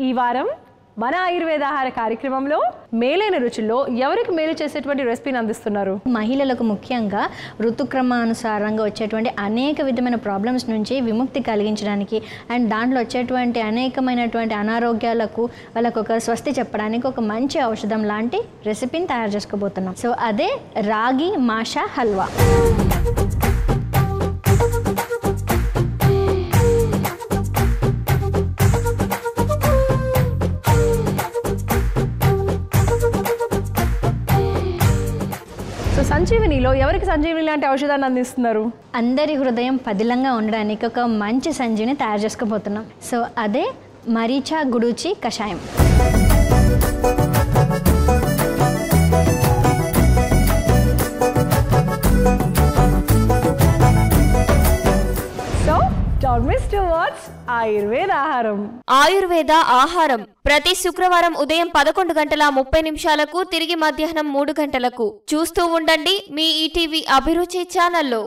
ఈ వారం మన ఆయుర్వేద ఆహార కార్యక్రమంలో మేలైన రుచుల్లో ఎవరికి మేలు చేసేటువంటి రెసిపీని అందిస్తున్నారు? మహిళలకు ముఖ్యంగా ఋతుక్రమానుసారంగా వచ్చేటువంటి అనేక విధమైన ప్రాబ్లమ్స్ నుంచి విముక్తి కలిగించడానికి అండ్ దాంట్లో వచ్చేటువంటి అనేకమైనటువంటి అనారోగ్యాలకు వాళ్ళకు ఒక స్వస్తి చెప్పడానికి ఒక మంచి ఔషధం లాంటి రెసిపీని తయారు చేసుకోబోతున్నాం. సో అదే రాగి మాషా హల్వా. సంజీవినిలో ఎవరికి సంజీవిని లాంటి ఔషధాన్ని అందిస్తున్నారు? అందరి హృదయం పదిలంగా ఉండడానికి ఒక మంచి సంజీవిని తయారు చేసుకోబోతున్నాం. సో అదే మరీచా గుడూచి కషాయం. ఆయుర్వేద ఆహారం ప్రతి శుక్రవారం ఉదయం 11:30 తిరిగి మధ్యాహ్నం 3 గంటలకు చూస్తూ ఉండండి మీ ఈటీవీ అభిరుచి ఛానల్లో.